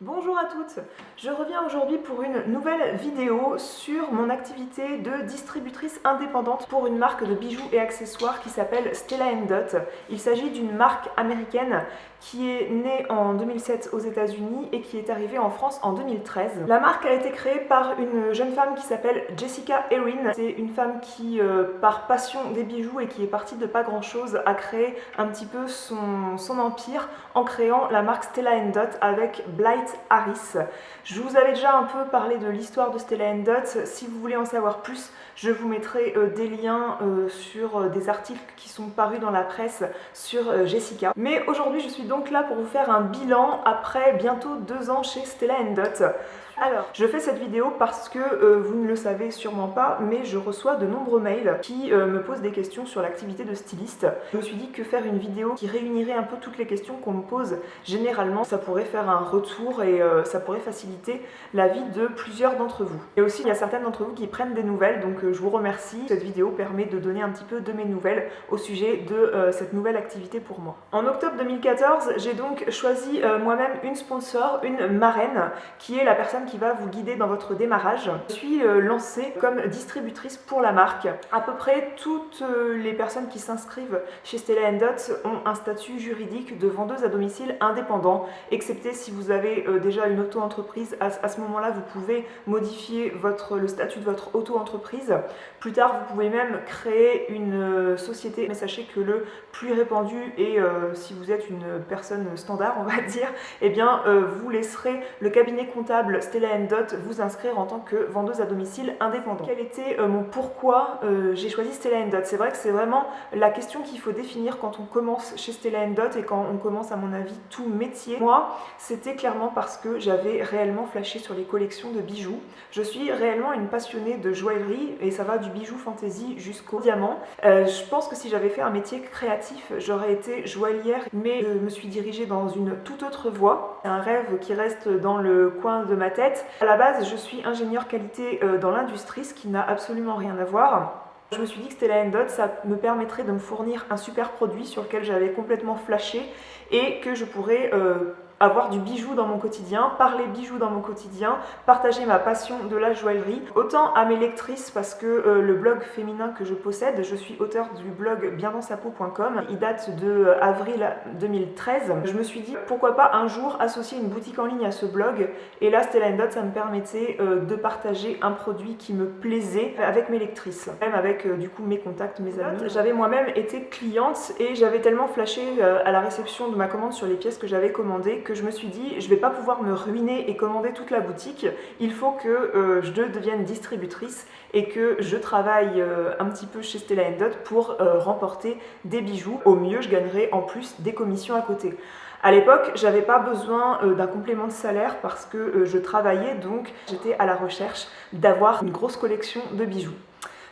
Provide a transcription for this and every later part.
Bonjour à toutes, je reviens aujourd'hui pour une nouvelle vidéo sur mon activité de distributrice indépendante pour une marque de bijoux et accessoires qui s'appelle Stella & Dot. Il s'agit d'une marque américaine qui est née en 2007 aux États-Unis et qui est arrivée en France en 2013. La marque a été créée par une jeune femme qui s'appelle Jessica Erin. C'est une femme qui, par passion des bijoux et qui est partie de pas grand-chose, a créé un petit peu son empire en créant la marque Stella & Dot avec Blythe Harris. Je vous avais déjà un peu parlé de l'histoire de Stella & Dot. Si vous voulez en savoir plus, je vous mettrai des liens sur des articles qui sont parus dans la presse sur Jessica. Mais aujourd'hui, je suis donc là pour vous faire un bilan après bientôt 2 ans chez Stella & Dot. Alors, je fais cette vidéo parce que vous ne le savez sûrement pas, mais je reçois de nombreux mails qui me posent des questions sur l'activité de styliste. Je me suis dit que faire une vidéo qui réunirait un peu toutes les questions qu'on me pose généralement, ça pourrait faire un retour et ça pourrait faciliter la vie de plusieurs d'entre vous. Et aussi, il y a certaines d'entre vous qui prennent des nouvelles, donc je vous remercie. Cette vidéo permet de donner un petit peu de mes nouvelles au sujet de cette nouvelle activité pour moi. En octobre 2014, j'ai donc choisi moi-même une sponsor, une marraine, qui est la personne qui va vous guider dans votre démarrage. Je suis lancée comme distributrice pour la marque. À peu près toutes les personnes qui s'inscrivent chez Stella & Dot ont un statut juridique de vendeuse à domicile indépendant, excepté si vous avez déjà une auto-entreprise. À ce moment-là, vous pouvez modifier le statut de votre auto-entreprise. Plus tard, vous pouvez même créer une société, mais sachez que le plus répandu et si vous êtes une personne standard, on va dire, eh bien vous laisserez le cabinet comptable Stella & Dot vous inscrire en tant que vendeuse à domicile indépendante. Quel était mon pourquoi j'ai choisi Stella & Dot? C'est vrai que c'est vraiment la question qu'il faut définir quand on commence chez Stella & Dot et quand on commence, à mon avis, tout métier. Moi, c'était clairement parce que j'avais réellement flashé sur les collections de bijoux. Je suis réellement une passionnée de joaillerie et ça va du bijou fantaisie jusqu'au diamant. Je pense que si j'avais fait un métier créatif, j'aurais été joaillière, mais je me suis dirigée dans une toute autre voie. C'est un rêve qui reste dans le coin de ma tête. À la base, je suis ingénieure qualité dans l'industrie, ce qui n'a absolument rien à voir. Je me suis dit que Stella & Dot, ça me permettrait de me fournir un super produit sur lequel j'avais complètement flashé et que je pourrais avoir du bijou dans mon quotidien, parler bijoux dans mon quotidien, partager ma passion de la joaillerie. Autant à mes lectrices, parce que le blog féminin que je possède, je suis auteure du blog biendansapeau.com, il date de avril 2013. Je me suis dit pourquoi pas un jour associer une boutique en ligne à ce blog, et là Stella & Dot, ça me permettait de partager un produit qui me plaisait avec mes lectrices, même avec du coup mes contacts, mes amis. J'avais moi-même été cliente et j'avais tellement flashé à la réception de ma commande sur les pièces que j'avais commandées que je me suis dit, je vais pas pouvoir me ruiner et commander toute la boutique, il faut que je devienne distributrice et que je travaille un petit peu chez Stella & Dot pour remporter des bijoux. Au mieux, je gagnerai en plus des commissions à côté. À l'époque, j'avais pas besoin d'un complément de salaire parce que je travaillais, donc j'étais à la recherche d'avoir une grosse collection de bijoux.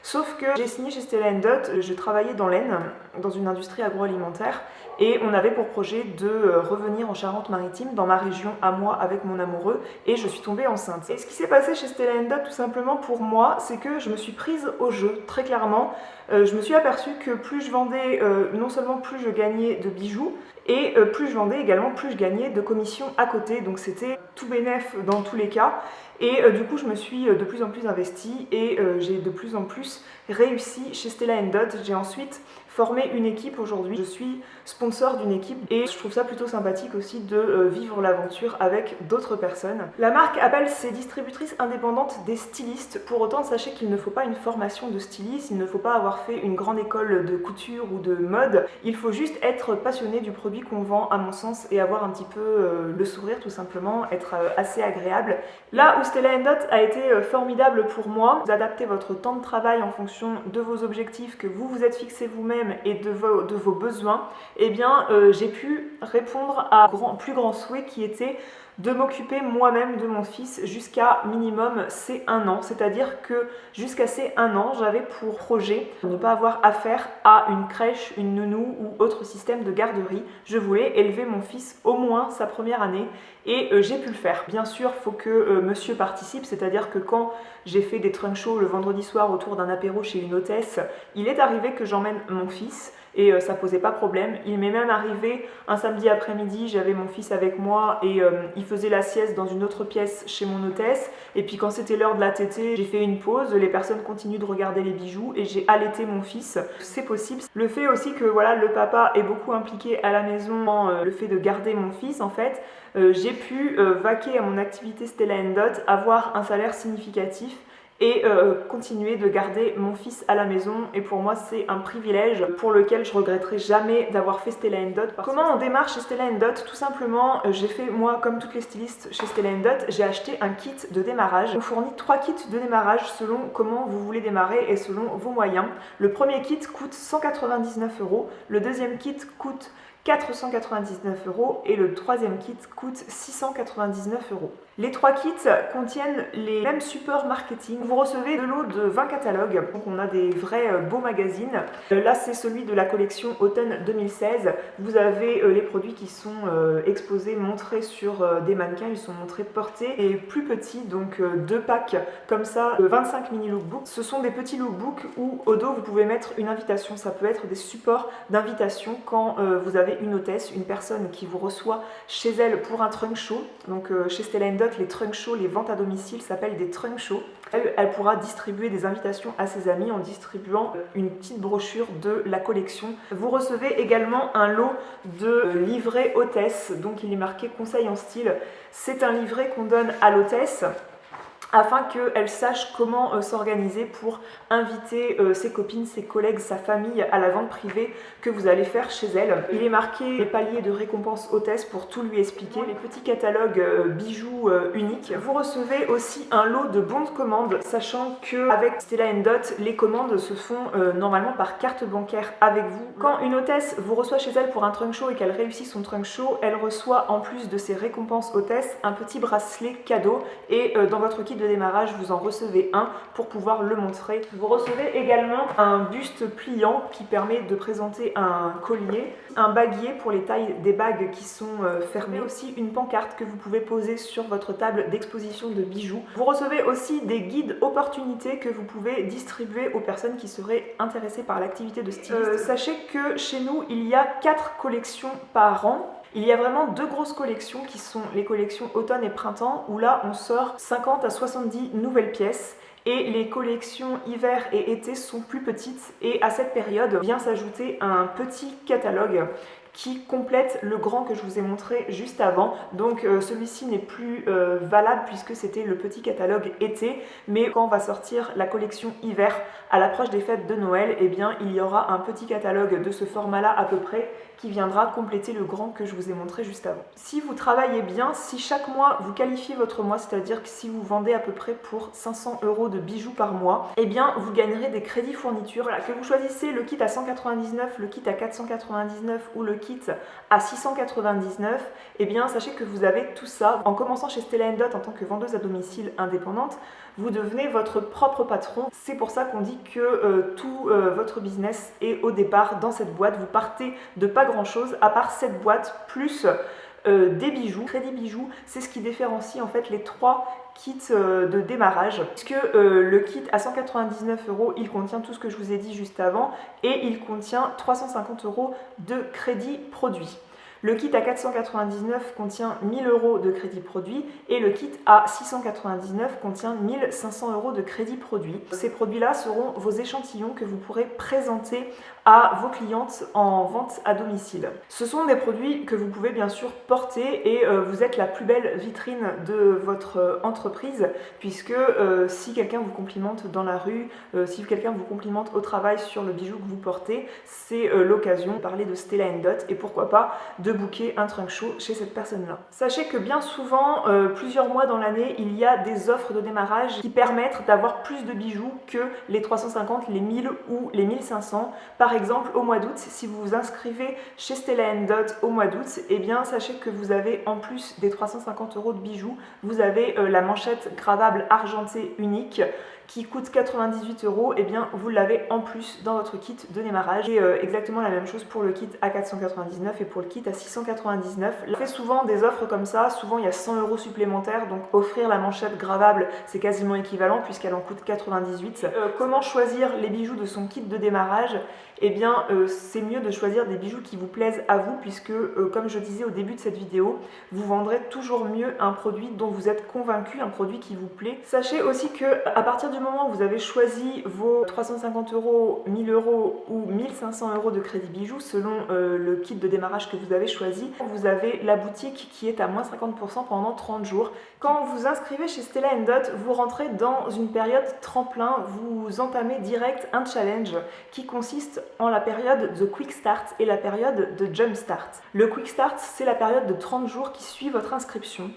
Sauf que j'ai signé chez Stella & Dot, je travaillais dans l'Aisne, dans une industrie agroalimentaire, et on avait pour projet de revenir en Charente-Maritime, dans ma région à moi, avec mon amoureux, et je suis tombée enceinte. Et ce qui s'est passé chez Stella & Dot, tout simplement pour moi, c'est que je me suis prise au jeu, très clairement. Je me suis aperçue que plus je vendais, non seulement plus je gagnais de bijoux, et plus je vendais également, plus je gagnais de commissions à côté, donc c'était tout bénef dans tous les cas. Et du coup, je me suis de plus en plus investie et j'ai de plus en plus réussi chez Stella & Dot. J'ai ensuite formé une équipe aujourd'hui. Je suis sponsor d'une équipe et je trouve ça plutôt sympathique aussi de vivre l'aventure avec d'autres personnes. La marque appelle ses distributrices indépendantes des stylistes. Pour autant, sachez qu'il ne faut pas une formation de styliste, il ne faut pas avoir fait une grande école de couture ou de mode. Il faut juste être passionné du produit qu'on vend, à mon sens, et avoir un petit peu le sourire tout simplement, être assez agréable. Là où Stella & Dot a été formidable pour moi, vous adaptez votre temps de travail en fonction de vos objectifs que vous vous êtes fixés vous-même et de vos besoins, eh bien j'ai pu répondre à plus grand souhait qui était de m'occuper moi-même de mon fils jusqu'à minimum ses 1 an. C'est-à-dire que jusqu'à ses 1 an, j'avais pour projet de ne pas avoir affaire à une crèche, une nounou ou autre système de garderie. Je voulais élever mon fils au moins sa première année et j'ai pu le faire. Bien sûr, il faut que monsieur participe, c'est-à-dire que quand j'ai fait des trunk shows le vendredi soir autour d'un apéro chez une hôtesse, il est arrivé que j'emmène mon fils et ça posait pas problème. Il m'est même arrivé un samedi après-midi, j'avais mon fils avec moi et il faisait la sieste dans une autre pièce chez mon hôtesse, et puis quand c'était l'heure de la tétée, j'ai fait une pause, les personnes continuent de regarder les bijoux et j'ai allaité mon fils. C'est possible. Le fait aussi que voilà, le papa est beaucoup impliqué à la maison dans le fait de garder mon fils, en fait, j'ai pu vaquer à mon activité Stella Dot, avoir un salaire significatif et continuer de garder mon fils à la maison, et pour moi c'est un privilège pour lequel je regretterai jamais d'avoir fait Stella Dot. Comment on démarre chez Stella Dot? Tout simplement, j'ai fait, moi comme toutes les stylistes chez Stella Dot, j'ai acheté un kit de démarrage. On fournit 3 kits de démarrage selon comment vous voulez démarrer et selon vos moyens. Le premier kit coûte 199 €, le deuxième kit coûte 499 € et le troisième kit coûte 699 €. Les 3 kits contiennent les mêmes supports marketing. Vous recevez de lot de 20 catalogues, donc on a des vrais beaux magazines. Là c'est celui de la collection automne 2016. Vous avez les produits qui sont exposés, montrés sur des mannequins, ils sont montrés portés et plus petits, donc 2 packs comme ça, 25 mini lookbooks. Ce sont des petits lookbooks où au dos vous pouvez mettre une invitation, ça peut être des supports d'invitation quand vous avez une hôtesse, une personne qui vous reçoit chez elle pour un trunk show. Donc chez Stella Dot, les trunk shows, les ventes à domicile s'appellent des trunk shows. Elle pourra distribuer des invitations à ses amis en distribuant une petite brochure de la collection. Vous recevez également un lot de livrets hôtesse, donc il est marqué conseil en style. C'est un livret qu'on donne à l'hôtesse afin qu'elle sache comment s'organiser pour inviter ses copines, ses collègues, sa famille à la vente privée que vous allez faire chez elle. Il est marqué les paliers de récompense hôtesse pour tout lui expliquer, les petits catalogues bijoux uniques. Vous recevez aussi un lot de bons de commande, sachant qu'avec Stella Dot, les commandes se font normalement par carte bancaire avec vous. Quand une hôtesse vous reçoit chez elle pour un trunk show et qu'elle réussit son trunk show, elle reçoit en plus de ses récompenses hôtesse un petit bracelet cadeau, et dans votre kit de démarrage vous en recevez un pour pouvoir le montrer. Vous recevez également un buste pliant qui permet de présenter un collier, un baguier pour les tailles des bagues qui sont fermées, aussi une pancarte que vous pouvez poser sur votre table d'exposition de bijoux. Vous recevez aussi des guides opportunités que vous pouvez distribuer aux personnes qui seraient intéressées par l'activité de styliste. Sachez que chez nous il y a 4 collections par an. Il y a vraiment 2 grosses collections qui sont les collections automne et printemps, où là on sort 50 à 70 nouvelles pièces, et les collections hiver et été sont plus petites, et à cette période vient s'ajouter un petit catalogue qui complète le grand que je vous ai montré juste avant. Donc celui-ci n'est plus valable puisque c'était le petit catalogue été, mais quand on va sortir la collection hiver à l'approche des fêtes de Noël, eh bien il y aura un petit catalogue de ce format-là à peu près qui viendra compléter le grand que je vous ai montré juste avant. Si vous travaillez bien, si chaque mois vous qualifiez votre mois, c'est-à-dire que si vous vendez à peu près pour 500 € de bijoux par mois, eh bien vous gagnerez des crédits fourniture. Voilà, que vous choisissez le kit à 199, le kit à 499 ou le kit à 699, eh bien sachez que vous avez tout ça. En commençant chez Stella Dot en tant que vendeuse à domicile indépendante, vous devenez votre propre patron. C'est pour ça qu'on dit que tout votre business est au départ dans cette boîte. Vous partez de pas grand chose à part cette boîte plus des bijoux. Crédit bijoux, c'est ce qui différencie en fait les 3 kits de démarrage, puisque le kit à 199 €, il contient tout ce que je vous ai dit juste avant, et il contient 350 € de crédit produit. Le kit à 499 contient 1000 € de crédit produit, et le kit à 699 contient 1500 € de crédit produit. Ces produits-là seront vos échantillons que vous pourrez présenter à vos clientes en vente à domicile. Ce sont des produits que vous pouvez bien sûr porter, et vous êtes la plus belle vitrine de votre entreprise, puisque si quelqu'un vous complimente dans la rue, si quelqu'un vous complimente au travail sur le bijou que vous portez, c'est l'occasion de parler de Stella Dot et pourquoi pas de booker un trunk show chez cette personne-là. Sachez que bien souvent, plusieurs mois dans l'année, il y a des offres de démarrage qui permettent d'avoir plus de bijoux que les 350, les 1000 ou les 1500. Par exemple, au mois d'août, si vous vous inscrivez chez Stella Dot au mois d'août, eh bien sachez que vous avez en plus des 350 € de bijoux, vous avez la manchette gravable argentée unique qui coûte 98 €, et bien vous l'avez en plus dans votre kit de démarrage. Et exactement la même chose pour le kit à 499 et pour le kit à 699. Elle fait souvent des offres comme ça, souvent il y a 100 € supplémentaires, donc offrir la manchette gravable c'est quasiment équivalent puisqu'elle en coûte 98. Comment choisir les bijoux de son kit de démarrage? Eh bien c'est mieux de choisir des bijoux qui vous plaisent à vous puisque comme je disais au début de cette vidéo, vous vendrez toujours mieux un produit dont vous êtes convaincu, un produit qui vous plaît. Sachez aussi que à partir du moment où vous avez choisi vos 350 €, 1000 € ou 1500 € de crédit bijoux selon le kit de démarrage que vous avez choisi, vous avez la boutique qui est à moins 50% pendant 30 jours. Quand vous vous inscrivez chez Stella & Dot, vous rentrez dans une période tremplin, vous entamez direct un challenge qui consiste en la période de Quick Start et la période de Jump Start. Le Quick Start, c'est la période de 30 jours qui suit votre inscription,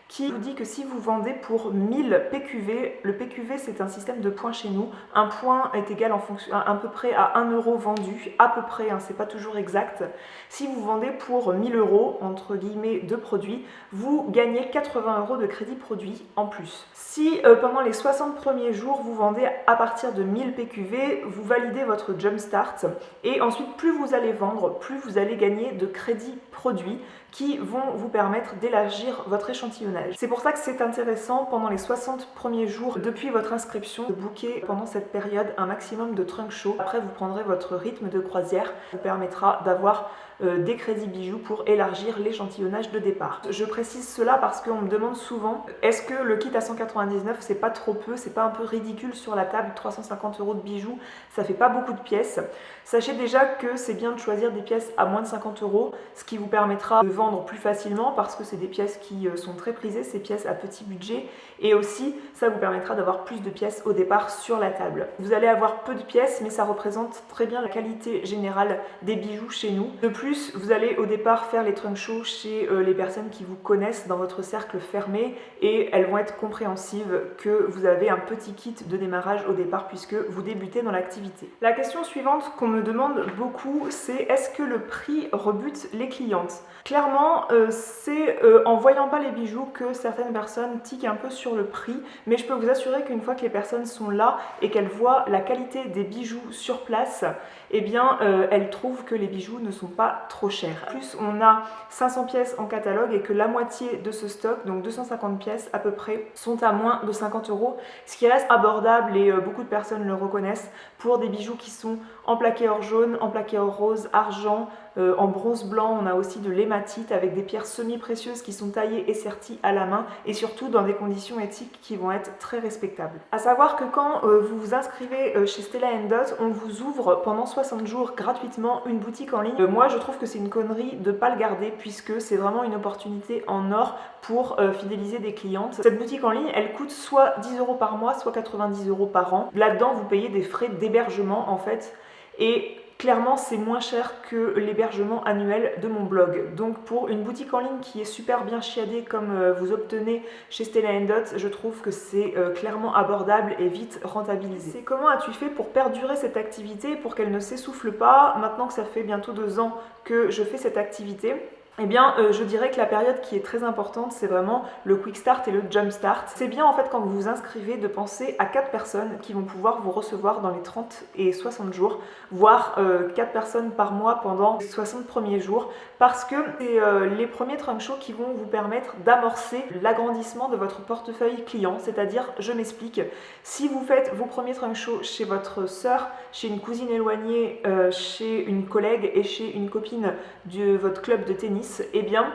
qui vous dit que si vous vendez pour 1000 PQV, le PQV c'est un système de points chez nous, un point est égal en fonction, à peu près à 1 € vendu, à peu près, hein, c'est pas toujours exact. Si vous vendez pour 1000 € entre guillemets de produits, vous gagnez 80 € de crédit produit en plus. Si pendant les 60 premiers jours vous vendez à partir de 1000 PQV, vous validez votre Jump Start et ensuite plus vous allez vendre, plus vous allez gagner de crédits produits qui vont vous permettre d'élargir votre échantillonnage. C'est pour ça que c'est intéressant pendant les 60 premiers jours depuis votre inscription de booker pendant cette période un maximum de trunk show. Après vous prendrez votre rythme de croisière, ça vous permettra d'avoir des crédits bijoux pour élargir l'échantillonnage de départ. Je précise cela parce qu'on me demande souvent est-ce que le kit à 199 c'est pas trop peu, c'est pas un peu ridicule sur la table, 350 € de bijoux, ça fait pas beaucoup de pièces. Sachez déjà que c'est bien de choisir des pièces à moins de 50 €, ce qui vous permettra de vendre plus facilement parce que c'est des pièces qui sont très prisées, ces pièces à petit budget, et aussi ça vous permettra d'avoir plus de pièces au départ sur la table. Vous allez avoir peu de pièces mais ça représente très bien la qualité générale des bijoux chez nous. De plus, vous allez au départ faire les trunk shows chez les personnes qui vous connaissent dans votre cercle fermé et elles vont être compréhensives que vous avez un petit kit de démarrage au départ puisque vous débutez dans l'activité. La question suivante qu'on me demande beaucoup, c'est est-ce que le prix rebute les clientes? Clairement, c'est en voyant pas les bijoux que certaines personnes tiquent un peu sur le prix, mais je peux vous assurer qu'une fois que les personnes sont là et qu'elles voient la qualité des bijoux sur place, eh bien elles trouvent que les bijoux ne sont pas trop chers. En plus, on a 500 pièces en catalogue et que la moitié de ce stock, donc 250 pièces à peu près, sont à moins de 50 €, ce qui reste abordable et beaucoup de personnes le reconnaissent pour des bijoux qui sont en plaqué or jaune, en plaqué or rose, argent, en bronze blanc. On a aussi de l'hématite avec des pierres semi-précieuses qui sont taillées et serties à la main et surtout dans des conditions éthiques qui vont être très respectables. A savoir que quand vous vous inscrivez chez Stella & Dot, on vous ouvre pendant 60 jours gratuitement une boutique en ligne. Moi je trouve que c'est une connerie de ne pas le garder puisque c'est vraiment une opportunité en or pour fidéliser des clientes. Cette boutique en ligne, elle coûte soit 10 € par mois, soit 90 € par an. Là-dedans, vous payez des frais d'hébergement en fait et clairement, c'est moins cher que l'hébergement annuel de mon blog. Donc pour une boutique en ligne qui est super bien chiadée comme vous obtenez chez Stella & Dot, je trouve que c'est clairement abordable et vite rentabilisé. C'est comment as-tu fait pour perdurer cette activité, pour qu'elle ne s'essouffle pas, maintenant que ça fait bientôt 2 ans que je fais cette activité? Eh bien, je dirais que la période qui est très importante, c'est vraiment le Quick Start et le Jump Start. C'est bien en fait quand vous vous inscrivez de penser à 4 personnes qui vont pouvoir vous recevoir dans les 30 et 60 jours, voire 4 personnes par mois pendant les 60 premiers jours, parce que c'est les premiers trunk shows qui vont vous permettre d'amorcer l'agrandissement de votre portefeuille client, c'est-à-dire, je m'explique, si vous faites vos premiers trunk shows chez votre sœur, chez une cousine éloignée, chez une collègue et chez une copine de votre club de tennis, eh bien,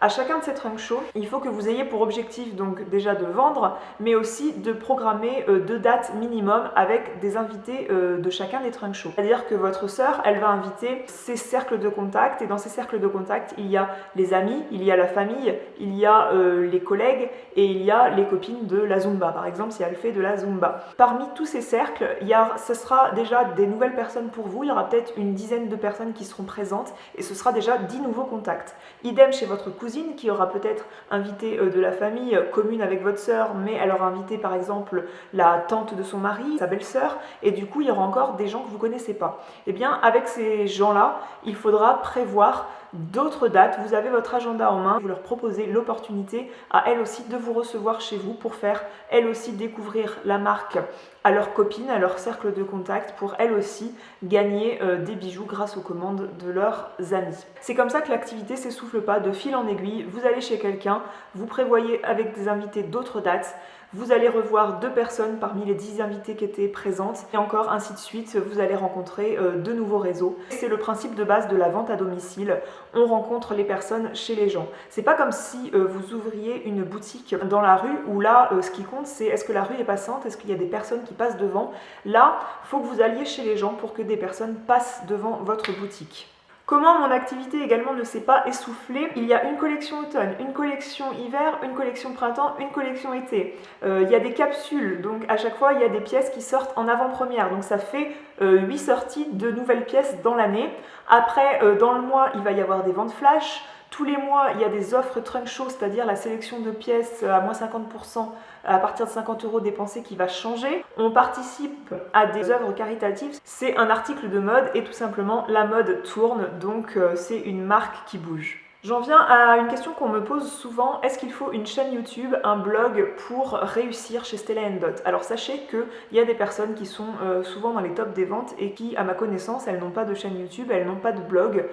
à chacun de ces trunk shows, il faut que vous ayez pour objectif donc déjà de vendre, mais aussi de programmer 2 dates minimum avec des invités de chacun des trunk shows. C'est-à-dire que votre sœur, elle va inviter ses cercles de contact et dans ces cercles de contact, il y a les amis, il y a la famille, il y a les collègues et il y a les copines de la Zumba, par exemple, si elle fait de la Zumba. Parmi tous ces cercles, ce sera déjà des nouvelles personnes pour vous, il y aura peut-être une dizaine de personnes qui seront présentes et ce sera déjà 10 nouveaux contacts. Idem chez votre cousine qui aura peut-être invité de la famille commune avec votre sœur, mais elle aura invité par exemple la tante de son mari, sa belle-sœur, et du coup il y aura encore des gens que vous ne connaissez pas. Et bien avec ces gens-là, il faudra prévoir d'autres dates. Vous avez votre agenda en main, vous leur proposez l'opportunité à elles aussi de vous recevoir chez vous pour faire elles aussi découvrir la marque à leurs copines, à leur cercle de contact, pour elles aussi gagner des bijoux grâce aux commandes de leurs amis. C'est comme ça que l'activité s'essouffle pas, de fil en aiguille. Vous allez chez quelqu'un, vous prévoyez avec des invités d'autres dates, vous allez revoir 2 personnes parmi les 10 invités qui étaient présentes et encore ainsi de suite, vous allez rencontrer de nouveaux réseaux. C'est le principe de base de la vente à domicile, on rencontre les personnes chez les gens. C'est pas comme si vous ouvriez une boutique dans la rue où là, ce qui compte c'est est-ce que la rue est passante, est-ce qu'il y a des personnes qui passent devant. Là, il faut que vous alliez chez les gens pour que des personnes passent devant votre boutique. Comment mon activité également ne s'est pas essoufflée? Il y a une collection automne, une collection hiver, une collection printemps, une collection été. Il y a des capsules, donc à chaque fois il y a des pièces qui sortent en avant-première. Donc ça fait 8 sorties de nouvelles pièces dans l'année. Après, dans le mois, il va y avoir des ventes flash. Tous les mois, il y a des offres trunk show, c'est-à-dire la sélection de pièces à moins 50% à partir de 50 € dépensés qui va changer. On participe à des œuvres caritatives. C'est un article de mode et tout simplement la mode tourne, donc c'est une marque qui bouge. J'en viens à une question qu'on me pose souvent, est-ce qu'il faut une chaîne YouTube, un blog pour réussir chez Stella & Dot? Alors sachez qu'il y a des personnes qui sont souvent dans les tops des ventes et qui, à ma connaissance, elles n'ont pas de chaîne YouTube, elles n'ont pas de blog.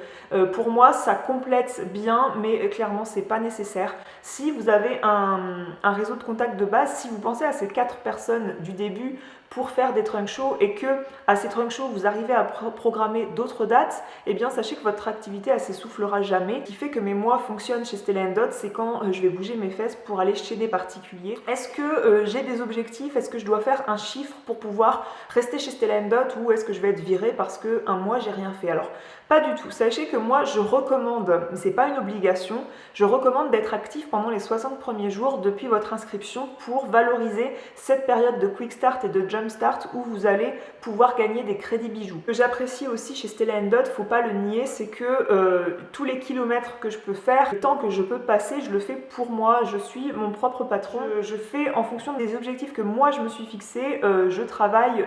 Pour moi, ça complète bien, mais clairement, c'est pas nécessaire. Si vous avez un réseau de contacts de base, si vous pensez à ces 4 personnes du début pour faire des trunk shows et que à ces trunk shows vous arrivez à programmer d'autres dates, eh bien sachez que votre activité elle s'essoufflera jamais. Ce qui fait que mes mois fonctionnent chez Stella & Dot, c'est quand je vais bouger mes fesses pour aller chez des particuliers. Est-ce que j'ai des objectifs? Est-ce que je dois faire un chiffre pour pouvoir rester chez Stella & Dot ou est-ce que je vais être virée parce qu'un mois j'ai rien fait? Alors pas du tout. Sachez que moi je recommande, mais c'est pas une obligation, je recommande d'être actif pendant les 60 premiers jours depuis votre inscription pour valoriser cette période de quick start et de jump start où vous allez pouvoir gagner des crédits bijoux. Ce que j'apprécie aussi chez Stella & Dot, faut pas le nier, c'est que tous les kilomètres que je peux faire, le temps que je peux passer, je le fais pour moi, je suis mon propre patron, je fais en fonction des objectifs que moi je me suis fixé, je travaille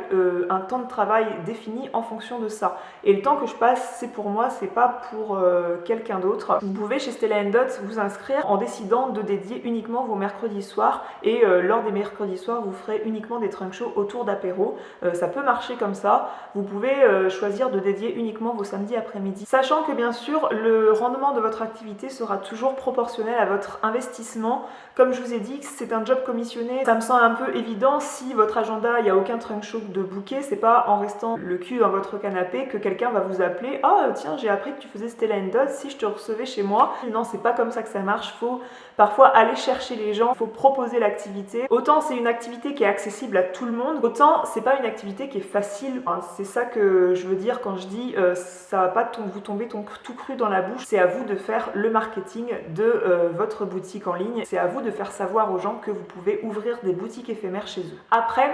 un temps de travail défini en fonction de ça. Et le temps que je passe, c'est pour moi, c'est pas pour quelqu'un d'autre. Vous pouvez chez Stella & Dot vous inscrire en décidant de dédier uniquement vos mercredis soirs et lors des mercredis soirs, vous ferez uniquement des trunk shows autour d'apéro. Ça peut marcher comme ça. Vous pouvez choisir de dédier uniquement vos samedis après-midi. Sachant que bien sûr, le rendement de votre activité sera toujours proportionnel à votre investissement. Comme je vous ai dit, c'est un job commissionné. Ça me semble un peu évident si votre agenda, il n'y a aucun trunk show de booker. C'est pas en restant le cul dans votre canapé que quelqu'un va vous appeler. Ah tiens, j'ai appris que tu faisais Stella & Dot, si je te recevais chez moi. Non, c'est pas comme ça que ça marche. Faut parfois aller chercher les gens, faut proposer l'activité. Autant c'est une activité qui est accessible à tout le monde, autant c'est pas une activité qui est facile. Enfin, c'est ça que je veux dire quand je dis ça va pas vous tomber tout cru dans la bouche. C'est à vous de faire le marketing de votre boutique en ligne. C'est à vous de faire savoir aux gens que vous pouvez ouvrir des boutiques éphémères chez eux. Après,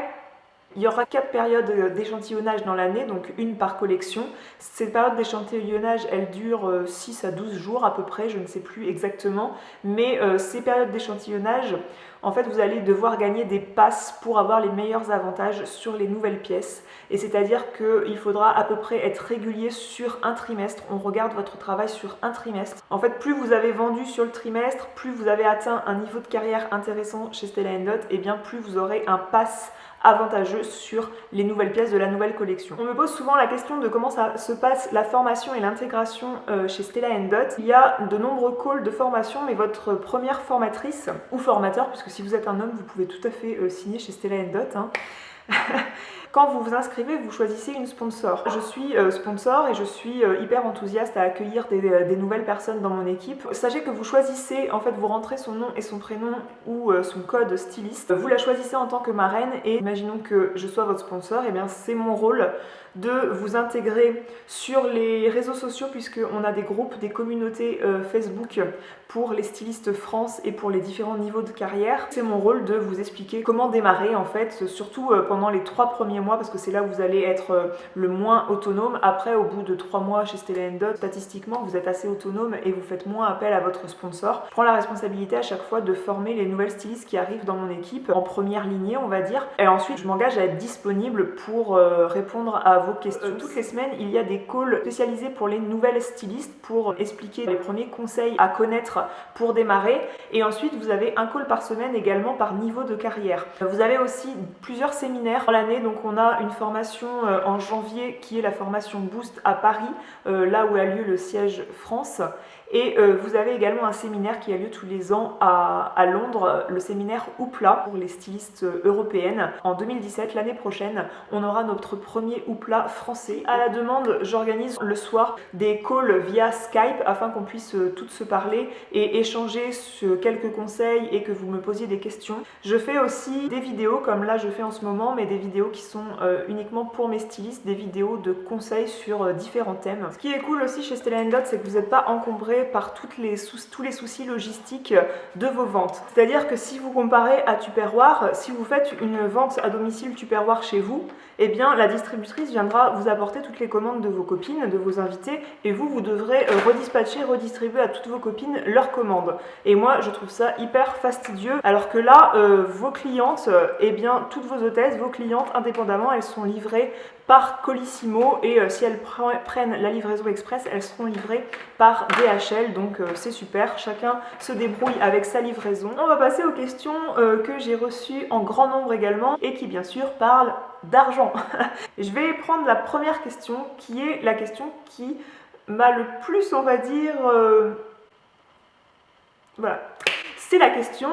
il y aura 4 périodes d'échantillonnage dans l'année, donc une par collection. Cette période d'échantillonnage, elle dure 6 à 12 jours à peu près, je ne sais plus exactement. Mais ces périodes d'échantillonnage, en fait, vous allez devoir gagner des passes pour avoir les meilleurs avantages sur les nouvelles pièces. Et c'est-à-dire qu'il faudra à peu près être régulier sur un trimestre. On regarde votre travail sur un trimestre. En fait, plus vous avez vendu sur le trimestre, plus vous avez atteint un niveau de carrière intéressant chez Stella & Dot, et bien plus vous aurez un pass avantageux sur les nouvelles pièces de la nouvelle collection. On me pose souvent la question de comment ça se passe la formation et l'intégration chez Stella & Dot. Il y a de nombreux calls de formation, mais votre première formatrice ou formateur, puisque si vous êtes un homme, vous pouvez tout à fait signer chez Stella & Dot. Quand vous vous inscrivez, vous choisissez une sponsor. Je suis sponsor et je suis hyper enthousiaste à accueillir des nouvelles personnes dans mon équipe. Sachez que vous choisissez, en fait, vous rentrez son nom et son prénom ou son code styliste. Vous la choisissez en tant que marraine et imaginons que je sois votre sponsor, et bien c'est mon rôle de vous intégrer sur les réseaux sociaux puisqu'on a des groupes, des communautés Facebook pour les stylistes France et pour les différents niveaux de carrière. C'est mon rôle de vous expliquer comment démarrer en fait, surtout pendant pendant les 3 premiers mois parce que c'est là où vous allez être le moins autonome. Après, au bout de 3 mois chez Stella & Dot, statistiquement, vous êtes assez autonome et vous faites moins appel à votre sponsor. Je prends la responsabilité à chaque fois de former les nouvelles stylistes qui arrivent dans mon équipe en première lignée, on va dire. Et ensuite, je m'engage à être disponible pour répondre à vos questions. Toutes les semaines, il y a des calls spécialisés pour les nouvelles stylistes pour expliquer les premiers conseils à connaître pour démarrer. Et ensuite, vous avez un call par semaine également par niveau de carrière. Vous avez aussi plusieurs séminaires dans l'année. Donc, on a une formation en janvier qui est la formation Boost à Paris, là où a lieu le siège France. Et vous avez également un séminaire qui a lieu tous les ans à Londres, le séminaire Hoopla pour les stylistes européennes. En 2017, l'année prochaine, on aura notre premier Hoopla français. À la demande, j'organise le soir des calls via Skype afin qu'on puisse toutes se parler et échanger sur quelques conseils et que vous me posiez des questions. Je fais aussi des vidéos comme là je fais en ce moment, mais des vidéos qui sont uniquement pour mes stylistes, des vidéos de conseils sur différents thèmes. Ce qui est cool aussi chez Stella & Dot, c'est que vous n'êtes pas encombré par tous les soucis logistiques de vos ventes. C'est-à-dire que si vous comparez à Tupperware, si vous faites une vente à domicile Tupperware chez vous, eh bien la distributrice viendra vous apporter toutes les commandes de vos copines, de vos invités, et vous devrez redistribuer à toutes vos copines leurs commandes. Et moi, je trouve ça hyper fastidieux, alors que là, vos clientes, eh bien toutes vos hôtesses, vos clientes, indépendamment, elles sont livrées par Colissimo et si elles prennent la livraison express, elles seront livrées par DHL, donc c'est super, chacun se débrouille avec sa livraison. On va passer aux questions que j'ai reçues en grand nombre également et qui bien sûr parlent d'argent. Je vais prendre la première question qui est la question qui m'a le plus, on va dire, voilà. C'est la question,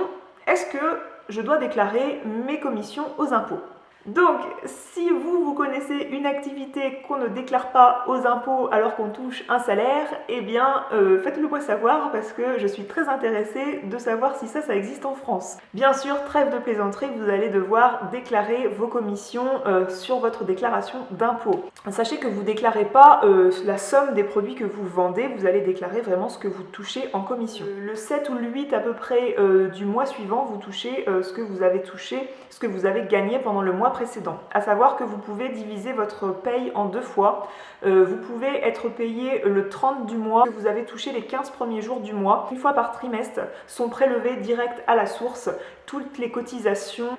est-ce que je dois déclarer mes commissions aux impôts ? Donc, si vous connaissez une activité qu'on ne déclare pas aux impôts alors qu'on touche un salaire, eh bien, faites-le moi savoir parce que je suis très intéressée de savoir si ça existe en France. Bien sûr, trêve de plaisanterie, vous allez devoir déclarer vos commissions sur votre déclaration d'impôt. Sachez que vous ne déclarez pas la somme des produits que vous vendez, vous allez déclarer vraiment ce que vous touchez en commission. Le 7 ou le 8 à peu près du mois suivant, vous touchez ce que vous avez touché, ce que vous avez gagné pendant le mois précédent. À savoir que vous pouvez diviser votre paye en 2 fois. Vous pouvez être payé le 30 du mois, que vous avez touché les 15 premiers jours du mois. Une fois par trimestre sont prélevées direct à la source toutes les cotisations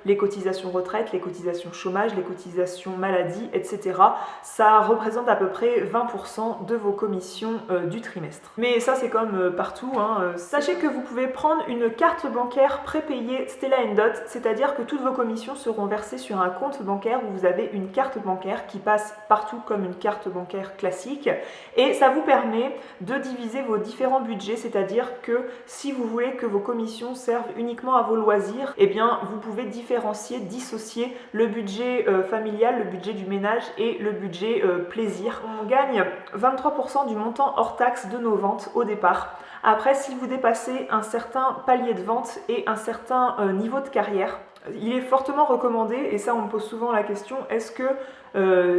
retraite, les cotisations chômage, les cotisations maladie, etc. Ça représente à peu près 20% de vos commissions du trimestre. Mais ça c'est comme partout, hein. Sachez que vous pouvez prendre une carte bancaire prépayée Stella & Dot, c'est-à-dire que toutes vos commissions seront versées sur un compte bancaire où vous avez une carte bancaire qui passe partout comme une carte bancaire classique et ça vous permet de diviser vos différents budgets, c'est-à-dire que si vous voulez que vos commissions servent uniquement à vos loisirs, eh bien vous pouvez dissocier le budget familial, le budget du ménage et le budget plaisir. On gagne 23% du montant hors taxe de nos ventes au départ. Après, si vous dépassez un certain palier de vente et un certain niveau de carrière, il est fortement recommandé, et ça on me pose souvent la question, est-ce que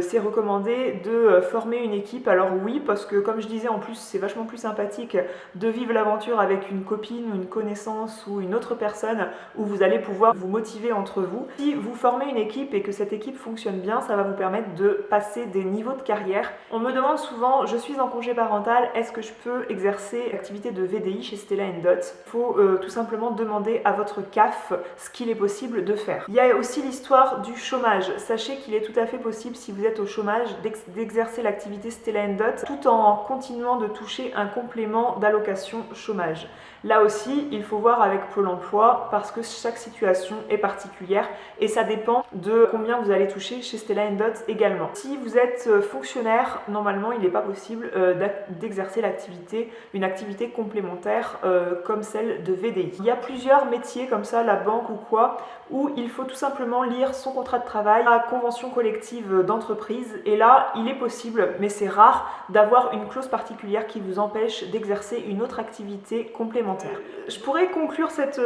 c'est recommandé de former une équipe? Alors oui, parce que comme je disais, en plus c'est vachement plus sympathique de vivre l'aventure avec une copine ou une connaissance ou une autre personne où vous allez pouvoir vous motiver entre vous. Si vous formez une équipe et que cette équipe fonctionne bien, ça va vous permettre de passer des niveaux de carrière. On me demande souvent, je suis en congé parental, est-ce que je peux exercer l'activité de VDI chez Stella & Dot? Il faut tout simplement demander à votre CAF ce qu'il est possible de faire. Il y a aussi l'histoire du chômage. Sachez qu'il est tout à fait possible, si vous êtes au chômage, d'exercer l'activité Stella & Dot tout en continuant de toucher un complément d'allocation chômage. Là aussi, il faut voir avec Pôle emploi parce que chaque situation est particulière et ça dépend de combien vous allez toucher chez Stella & Dot également. Si vous êtes fonctionnaire, normalement, il n'est pas possible d'exercer une activité complémentaire comme celle de VDI. Il y a plusieurs métiers comme ça, la banque ou quoi, où il faut tout simplement lire son contrat de travail, la convention collective d'entreprise et là, il est possible, mais c'est rare, d'avoir une clause particulière qui vous empêche d'exercer une autre activité complémentaire. Je pourrais conclure cette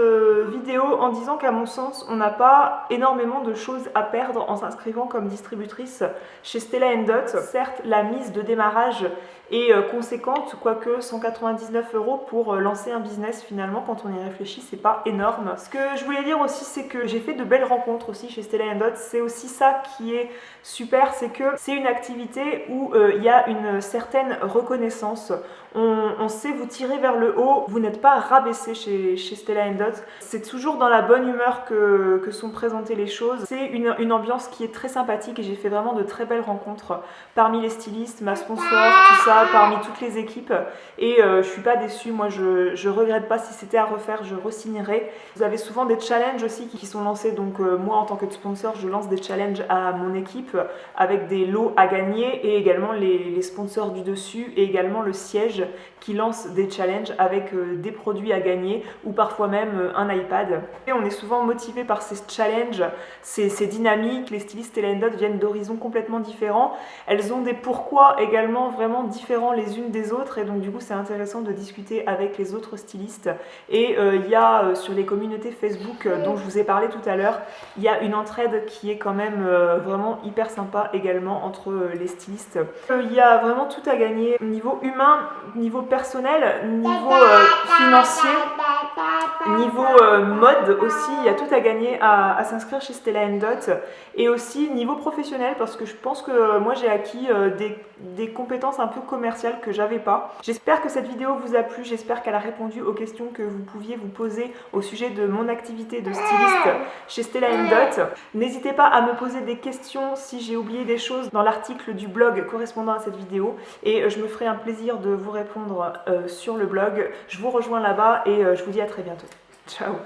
vidéo en disant qu'à mon sens, on n'a pas énormément de choses à perdre en s'inscrivant comme distributrice chez Stella & Dot. Certes, la mise de démarrage est conséquente, quoique 199 € € pour lancer un business finalement. Quand on y réfléchit, c'est pas énorme. Ce que je voulais dire aussi, c'est que j'ai fait de belles rencontres aussi chez Stella & Dot. C'est aussi ça qui est super, c'est que c'est une activité où il y a une certaine reconnaissance. On sait vous tirer vers le haut, vous n'êtes pas rabaissé chez Stella & Dot. C'est toujours dans la bonne humeur que sont présentées les choses. C'est une ambiance qui est très sympathique et j'ai fait vraiment de très belles rencontres parmi les stylistes, ma sponsor, tout ça, parmi toutes les équipes. Et je suis pas déçue, moi je regrette pas. Si c'était à refaire, je re-signerais. Vous avez souvent des challenges aussi qui sont lancés, donc moi en tant que sponsor, je lance des challenges à mon équipe avec des lots à gagner et également les sponsors du dessus et également le siège qui lance des challenges avec des produits à gagner ou parfois même un iPad. Et on est souvent motivé par ces challenges, ces dynamiques. Les stylistes Stella & Dot viennent d'horizons complètement différents. Elles ont des pourquoi également vraiment différents les unes des autres et donc du coup c'est intéressant de discuter avec les autres stylistes. Et il y a sur les communautés Facebook dont je vous ai parlé tout à l'heure, il y a une entraide qui est quand même vraiment hyper sympa également entre les stylistes. Il y a vraiment tout à gagner niveau humain, niveau personnel, niveau financier, niveau mode aussi. Il y a tout à gagner à s'inscrire chez Stella & Dot et aussi niveau professionnel parce que je pense que moi j'ai acquis des compétences un peu commerciales que j'avais pas. J'espère que cette vidéo vous a plu, j'espère qu'elle a répondu aux questions que vous pouviez vous poser au sujet de mon activité de styliste chez Stella & Dot. N'hésitez pas à me poser des questions si j'ai oublié des choses dans l'article du blog correspondant à cette vidéo et je me ferai un plaisir de vous répondre sur le blog. Je vous rejoins là-bas et je vous dis à très bientôt. Ciao!